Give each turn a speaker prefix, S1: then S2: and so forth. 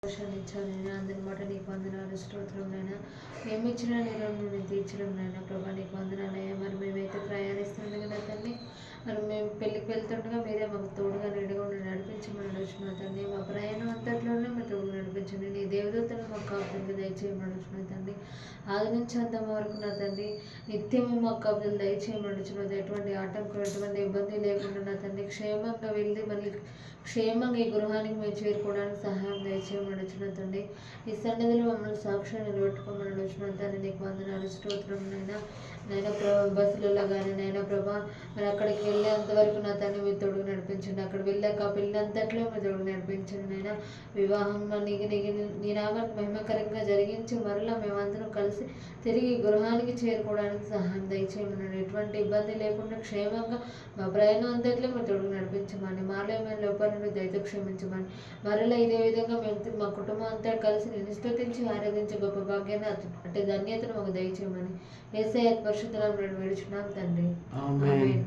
S1: ఇచ్చానైనా అందరి మాట నీకు వందనాలు స్తోత్రం నైనా మేము ఇచ్చిన నిరోధం నేను తీర్చడం నైనా ప్రభా నీకు వందనాలయ్యా. మరి మేమైతే ప్రయాణిస్తుండగా తండ్రి మరి మేము పెళ్ళికి వెళ్తుండగా మీరే మాకు తోడుగా నీడగా నడిపించమని అడుగుతున్నా తండ్రి. మా ప్రయాణం అంతట్లోనే మీరు తోడుగా నడిపించండి. నీ దేవదూతను మాకు కాపుదలకు దయచేయమని అడుగుతున్నా తండ్రి. ఆది నుంచి అంతం వరకు నా తండ్రి నిత్యము మాకు కాపుదలు దయచేయమని అడుగుతున్నది. ఎటువంటి ఆటంకం ఎటువంటి ఇబ్బంది లేకుండా నా తండ్రి క్షేమంగా వెళ్ళి మళ్ళీ క్షేమంగా ఈ గృహానికి మేము చేరుకోవడానికి సహాయం దయచేయమని అడుగుతున్నా తండ్రి. ఈ సన్నిధిలో మమ్మల్ని సాక్ష్యాన్ని నిలబెట్టుకోమని అడుగుతున్నా తండ్రి. నీకు వందనాలు స్తోత్రం నైనా ప్రభా. బస్సులలో కానీ నైనా ప్రభా మరి అక్కడికి వెళ్ళేంతవరకు నా తండ్రి మీరు తోడుగా నడిపించండి. అక్కడ వెళ్ళాక పెళ్ళంతట్లో మీరు తోడుగా నడిపించండి నైనా. వివాహం నీ నామానికి మహిమకరంగా జరిగించి మరలా మేమందరం కలిసి తిరిగి గృహానికి చేరుకోవడానికి సహాయం దయచేయమన్నాడు. ఎటువంటి ఇబ్బంది లేకుండా క్షేమంగా మా ప్రయాణం అంతట్లో మీరు తోడుగా నడిపించమని మాలో ఏమైనా లోపాలను దయతో క్షమించమని మరలా ఇదే విధంగా మేము మా కుటుంబం అంతా కలిసి నేను స్తుతించి ఆరాధించే గొప్ప భాగ్యాన్ని అటు ధన్యతను మాకు దయచేయమని యేసయ్య పరిశుద్ధ నామమున వేడుచున్నాం తండ్రి. ఆమేన్.